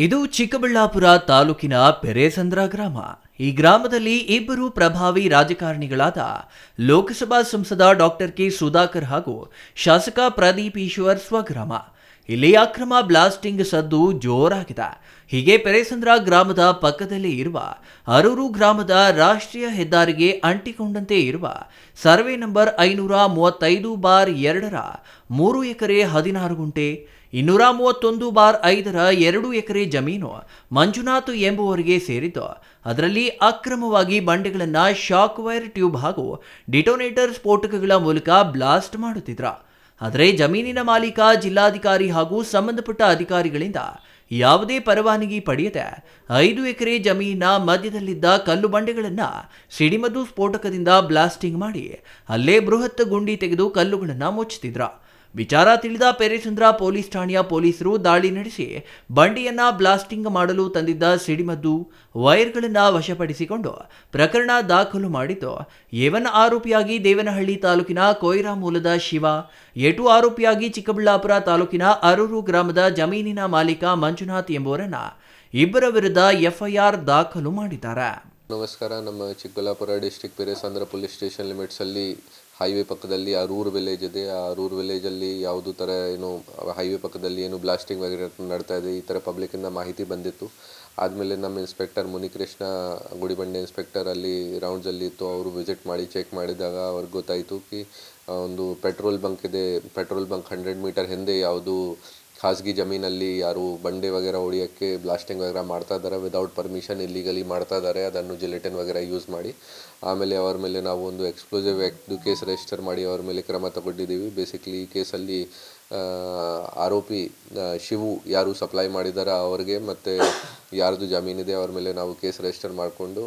ಇದು ಚಿಕ್ಕಬಳ್ಳಾಪುರ ತಾಲೂಕಿನ ಪೆರೇಸಂದ್ರ ಗ್ರಾಮ. ಈ ಗ್ರಾಮದಲ್ಲಿ ಇಬ್ಬರು ಪ್ರಭಾವಿ ರಾಜಕಾರಣಿಗಳಾದ ಲೋಕಸಭಾ ಸಂಸದ ಡಾಕ್ಟರ್ ಕೆ ಸುಧಾಕರ್ ಹಾಗೂ ಶಾಸಕ ಪ್ರದೀಪ್ ಈಶ್ವರ್ ಸ್ವಗ್ರಾಮ. ಇಲ್ಲಿ ಅಕ್ರಮ ಬ್ಲಾಸ್ಟಿಂಗ್ ಸದ್ದು ಜೋರಾಗಿದೆ. ಹೀಗೆ ಪೆರೇಸಂದ್ರ ಗ್ರಾಮದ ಪಕ್ಕದಲ್ಲೇ ಇರುವ ಅರೂರು ಗ್ರಾಮದ ರಾಷ್ಟ್ರೀಯ ಹೆದ್ದಾರಿಗೆ ಅಂಟಿಕೊಂಡಂತೆ ಇರುವ ಸರ್ವೆ ನಂಬರ್ 535/2ರ 3 ಎಕರೆ 16 ಗುಂಟೆ 231/5ರ 2 ಎಕರೆ ಜಮೀನು ಮಂಜುನಾಥ್ ಎಂಬುವರಿಗೆ ಸೇರಿದ್ದು, ಅದರಲ್ಲಿ ಅಕ್ರಮವಾಗಿ ಬಂಡೆಗಳನ್ನು ಶಾಕ್ ವೈರ್ ಟ್ಯೂಬ್ ಹಾಗೂ ಡಿಟೋನೇಟರ್ ಸ್ಫೋಟಕಗಳ ಮೂಲಕ ಬ್ಲಾಸ್ಟ್ ಮಾಡುತ್ತಿದ್ರು. ಆದರೆ ಜಮೀನಿನ ಮಾಲೀಕ ಜಿಲ್ಲಾಧಿಕಾರಿ ಹಾಗೂ ಸಂಬಂಧಪಟ್ಟ ಅಧಿಕಾರಿಗಳಿಂದ ಯಾವುದೇ ಪರವಾನಗಿ ಪಡೆಯದೆ 5 ಎಕರೆ ಜಮೀನಿನ ಮಧ್ಯದಲ್ಲಿದ್ದ ಕಲ್ಲು ಬಂಡೆಗಳನ್ನು ಸಿಡಿಮದ್ದು ಸ್ಫೋಟಕದಿಂದ ಬ್ಲಾಸ್ಟಿಂಗ್ ಮಾಡಿ ಅಲ್ಲೇ ಬೃಹತ್ ಗುಂಡಿ ತೆಗೆದು ಕಲ್ಲುಗಳನ್ನು ಮುಚ್ಚುತ್ತಿದ್ರು. ವಿಚಾರ ತಿಳಿದ ಪೆರೇಸಂದ್ರ ಪೊಲೀಸ್ ಠಾಣೆಯ ಪೊಲೀಸರು ದಾಳಿ ನಡೆಸಿ ಬಂಡೆಯನ್ನ ಬ್ಲಾಸ್ಟಿಂಗ್ ಮಾಡಲು ತಂದಿದ್ದ ಸಿಡಿಮದ್ದು ವೈರ್ಗಳನ್ನು ವಶಪಡಿಸಿಕೊಂಡು ಪ್ರಕರಣ ದಾಖಲು ಮಾಡಿದ್ದು, ಎ1 ಆರೋಪಿಯಾಗಿ ದೇವನಹಳ್ಳಿ ತಾಲೂಕಿನ ಕೊಯ್ರಾ ಮೂಲದ ಶಿವ, ಎ2 ಆರೋಪಿಯಾಗಿ ಚಿಕ್ಕಬಳ್ಳಾಪುರ ತಾಲೂಕಿನ ಅರೂರು ಗ್ರಾಮದ ಜಮೀನಿನ ಮಾಲೀಕ ಮಂಜುನಾಥ್ ಎಂಬುವರನ್ನ ಇಬ್ಬರ ವಿರುದ್ಧ ಎಫ್ಐಆರ್ ದಾಖಲು ಮಾಡಿದ್ದಾರೆ. ನಮಸ್ಕಾರ. ನಮ್ಮ Chikkaballapur district Peresandra police station ಲಿಮಿಟ್ಸಲ್ಲಿ ಹೈವೇ ಪಕ್ಕದಲ್ಲಿ ಅರೂರು ವಿಲೇಜ್ ಇದೆ. ಆ ಅರೂರು ವಿಲೇಜಲ್ಲಿ ಯಾವುದೂ ಥರ ಏನು ಹೈವೇ ಪಕ್ಕದಲ್ಲಿ ಏನು ಬ್ಲಾಸ್ಟಿಂಗ್ ವಗೈರೆ ನಡ್ತಾ ಇದೆ, ಈ ಥರ ಪಬ್ಲಿಕ್ಕಿಂದ ಮಾಹಿತಿ ಬಂದಿತ್ತು. ಆದಮೇಲೆ ನಮ್ಮ ಇನ್ಸ್ಪೆಕ್ಟರ್ ಮುನಿಕೃಷ್ಣ ಗುಡಿಬಂಡೆ ಇನ್ಸ್ಪೆಕ್ಟರ್ ಅಲ್ಲಿ ರೌಂಡ್ಸಲ್ಲಿ ಇತ್ತು. ಅವರು ವಿಸಿಟ್ ಮಾಡಿ ಚೆಕ್ ಮಾಡಿದಾಗ ಅವ್ರಿಗೆ ಗೊತ್ತಾಯಿತು ಕಿ ಒಂದು ಪೆಟ್ರೋಲ್ ಬಂಕ್ ಇದೆ. ಪೆಟ್ರೋಲ್ ಬಂಕ್ 100 ಮೀಟರ್ ಹಿಂದೆ ಯಾವುದು ಖಾಸಗಿ ಜಮೀನಲ್ಲಿ ಯಾರು ಬಂಡೆ ವಗೈರೆ ಹೊಡಿಯೋಕ್ಕೆ ಬ್ಲಾಸ್ಟಿಂಗ್ ವಗೈರೆ ಮಾಡ್ತಾ ಇದ್ದಾರೆ, ವಿದೌಟ್ ಪರ್ಮಿಷನ್ ಇಲ್ಲಿಗಲಿ ಮಾಡ್ತಾ ಇದ್ದಾರೆ, ಅದನ್ನು ಜಿಲೆಟಿನ್ ವಗೈರೆ ಯೂಸ್ ಮಾಡಿ. ಆಮೇಲೆ ಅವ್ರ ಮೇಲೆ ನಾವು ಒಂದು ಎಕ್ಸ್ಪ್ಲೋಸಿವ್ ಆ್ಯಕ್ಟ್ದು ಕೇಸ್ ರಿಜಿಸ್ಟರ್ ಮಾಡಿ ಅವ್ರ ಮೇಲೆ ಕ್ರಮ ತಗೊಂಡಿದ್ದೀವಿ. ಬೇಸಿಕ್ಲಿ ಈ ಕೇಸಲ್ಲಿ ಆರೋಪಿ ಶಿವು ಯಾರು ಸಪ್ಲೈ ಮಾಡಿದ್ದಾರೆ ಅವ್ರಿಗೆ ಮತ್ತು ಯಾರ್ದು ಜಮೀನಿದೆ ಅವ್ರ ಮೇಲೆ ನಾವು ಕೇಸ್ ರಿಜಿಸ್ಟರ್ ಮಾಡಿಕೊಂಡು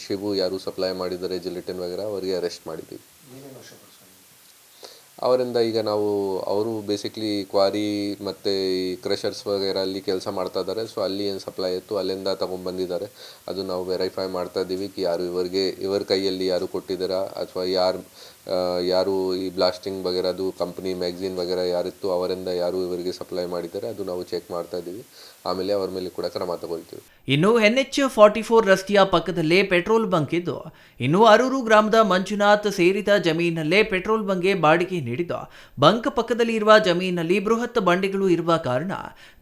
ಶಿವು ಯಾರು ಸಪ್ಲೈ ಮಾಡಿದ್ದಾರೆ ಜಿಲೆಟಿನ್ ವಗೈರೆ ಅವರಿಗೆ ಅರೆಸ್ಟ್ ಮಾಡಿದ್ದೀವಿ. ಅವರಿಂದ ಈಗ ನಾವು ಅವರು ಬೇಸಿಕ್ಲಿ ಕ್ವಾರಿ ಮತ್ತು ಈ ಕ್ರಷರ್ಸ್ ವಗೈರೆ ಅಲ್ಲಿ ಕೆಲಸ ಮಾಡ್ತಾ ಇದ್ದಾರೆ. ಸೊ ಅಲ್ಲಿ ಏನು ಸಪ್ಲೈ ಇತ್ತು ಅಲ್ಲಿಂದ ತೊಗೊಂಡ್ಬಂದಿದ್ದಾರೆ. ಅದು ನಾವು ವೆರಿಫೈ ಮಾಡ್ತಾ ಇದ್ದೀವಿ ಕಿ ಯಾರು ಇವರ ಕೈಯಲ್ಲಿ ಯಾರು ಕೊಟ್ಟಿದ್ದಾರಾ ಅಥವಾ ಯಾರು ಈ ಬ್ಲಾಸ್ಟಿಂಗ್ ವಗೈರೆ ಅದು ಕಂಪ್ನಿ ಮ್ಯಾಗ್ಝಿನ್ ವಗೈರೆ ಯಾರಿತ್ತು ಅವರಿಂದ ಯಾರು ಇವರಿಗೆ ಸಪ್ಲೈ ಮಾಡಿದ್ದಾರೆ ಅದು ನಾವು ಚೆಕ್ ಮಾಡ್ತಾ ಇದ್ದೀವಿ. ಆಮೇಲೆ ಅವ್ರ ಮೇಲೆ ಕೂಡ ಕ್ರಮ ತಗೊಳ್ತೀವಿ. ಇನ್ನು NH44 ರಸ್ತೆಯ ಪಕ್ಕದಲ್ಲೇ ಪೆಟ್ರೋಲ್ ಬಂಕ್ ಇದ್ದು, ಇನ್ನು ಅರೂರು ಗ್ರಾಮದ ಮಂಜುನಾಥ್ ಸೇರಿದ ಜಮೀನಲ್ಲೇ ಪೆಟ್ರೋಲ್ ಬಂಕ್ಗೆ ಬಾಡಿಗೆ ನೀಡಿದ್ದು, ಬಂಕ್ ಪಕ್ಕದಲ್ಲಿ ಇರುವ ಜಮೀನಲ್ಲಿ ಬೃಹತ್ ಬಂಡೆಗಳು ಇರುವ ಕಾರಣ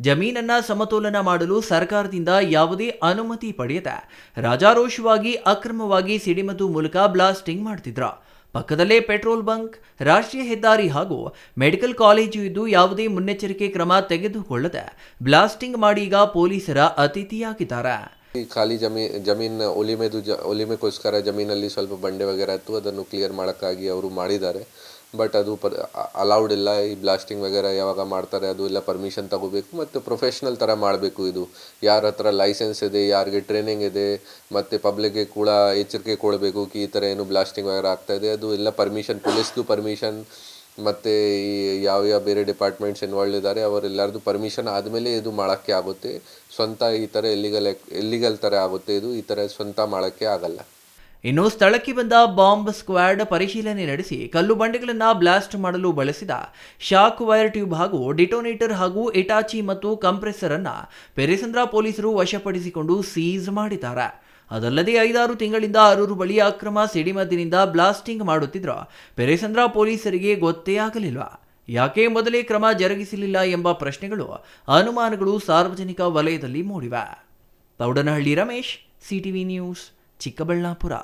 ಜಮೀನನ್ನ ಸಮತೋಲನ ಮಾಡಲು ಸರ್ಕಾರದಿಂದ ಯಾವುದೇ ಅನುಮತಿ ಪಡೆಯದೆ ರಾಜಾರೋಷವಾಗಿ ಅಕ್ರಮವಾಗಿ ಸಿಡಿಮದ್ದು ಮೂಲಕ ಬ್ಲಾಸ್ಟಿಂಗ್ ಮಾಡ್ತಿದ್ರು. ಪಕ್ಕದಲ್ಲೇ ಪೆಟ್ರೋಲ್ ಬಂಕ್, ರಾಷ್ಟ್ರೀಯ ಹೆದ್ದಾರಿ ಹಾಗೂ ಮೆಡಿಕಲ್ ಕಾಲೇಜು ಇದ್ದು ಯಾವುದೇ ಮುನ್ನೆಚ್ಚರಿಕೆ ಕ್ರಮ ತೆಗೆದುಕೊಳ್ಳದೆ ಬ್ಲಾಸ್ಟಿಂಗ್ ಮಾಡಿ ಈಗ ಪೊಲೀಸರ ಅತಿಥಿಯಾಗಿದ್ದಾರೆ. ಖಾಲಿ ಜಮೀನು ಒಲಿಮೆಗೋಸ್ಕರ ಜಮೀನಲ್ಲಿ ಸ್ವಲ್ಪ ಬಂಡೆ ವಗೈರೆ ಇತ್ತು, ಅದನ್ನು ಕ್ಲಿಯರ್ ಮಾಡೋಕ್ಕಾಗಿ ಅವರು ಮಾಡಿದ್ದಾರೆ. ಬಟ್ ಅದು ಅಲೌಡ್ ಇಲ್ಲ. ಈ ಬ್ಲಾಸ್ಟಿಂಗ್ ವಗೈರೆ ಯಾವಾಗ ಮಾಡ್ತಾರೆ ಅದು ಎಲ್ಲ ಪರ್ಮಿಷನ್ ತಗೋಬೇಕು ಮತ್ತು ಪ್ರೊಫೆಷ್ನಲ್ ಥರ ಮಾಡಬೇಕು. ಇದು ಯಾರ ಹತ್ರ ಲೈಸೆನ್ಸ್ ಇದೆ, ಯಾರಿಗೆ ಟ್ರೈನಿಂಗ್ ಇದೆ ಮತ್ತು ಪಬ್ಲಿಕ್ಗೆ ಕೂಡ ಎಚ್ಚರಿಕೆ ಕೊಡಬೇಕು ಕಿ ಈ ಥರ ಏನು ಬ್ಲಾಸ್ಟಿಂಗ್ ವಗೈರೆ ಆಗ್ತಾಯಿದೆ. ಅದು ಎಲ್ಲ ಪರ್ಮಿಷನ್, ಪೊಲೀಸ್ದು ಪರ್ಮಿಷನ್ ಮತ್ತು ಈ ಯಾವ ಬೇರೆ ಡಿಪಾರ್ಟ್ಮೆಂಟ್ಸ್ ಇನ್ವಾಲ್ವ್ ಇದ್ದಾರೆ ಅವರೆಲ್ಲರದು ಪರ್ಮಿಷನ್ ಆದಮೇಲೆ ಇದು ಮಾಡೋಕ್ಕೆ ಆಗುತ್ತೆ. ಸ್ವಂತ ಈ ಥರ ಎಲ್ಲಿಗಲ್ ಥರ ಆಗುತ್ತೆ. ಇದು ಈ ಥರ ಸ್ವಂತ ಮಾಡೋಕ್ಕೆ ಆಗಲ್ಲ. ಇನ್ನು ಸ್ಥಳಕ್ಕೆ ಬಂದ ಬಾಂಬ್ ಸ್ಕ್ವಾಡ್ ಪರಿಶೀಲನೆ ನಡೆಸಿ ಕಲ್ಲು ಬಂಡೆಗಳನ್ನು ಬ್ಲಾಸ್ಟ್ ಮಾಡಲು ಬಳಸಿದ ಶಾಕ್ ವೈರ್ ಟ್ಯೂಬ್ ಹಾಗೂ ಡಿಟೋನೇಟರ್ ಹಾಗೂ ಇಟಾಚಿ ಮತ್ತು ಕಂಪ್ರೆಸರ್ ಅನ್ನ ಪೆರೇಸಂದ್ರ ಪೊಲೀಸರು ವಶಪಡಿಸಿಕೊಂಡು ಸೀಸ್ ಮಾಡಿದ್ದಾರೆ. ಅದಲ್ಲದೆ 5-6 ತಿಂಗಳಿಂದ ಅರೂರು ಬಳಿ ಅಕ್ರಮ ಸಿಡಿಮದ್ದಿನಿಂದ ಬ್ಲಾಸ್ಟಿಂಗ್ ಮಾಡುತ್ತಿದ್ರು ಪೆರೇಸಂದ್ರ ಪೊಲೀಸರಿಗೆ ಗೊತ್ತೇ ಆಗಲಿಲ್ಲ. ಯಾಕೆ ಮೊದಲೇ ಕ್ರಮ ಜರುಗಿಸಲಿಲ್ಲ ಎಂಬ ಪ್ರಶ್ನೆಗಳು, ಅನುಮಾನಗಳು ಸಾರ್ವಜನಿಕ ವಲಯದಲ್ಲಿ ಮೂಡಿವೆ. ಪೌಡನಹಳ್ಳಿ ರಮೇಶ್, CTV ನ್ಯೂಸ್, ಚಿಕ್ಕಬಳ್ಳಾಪುರ.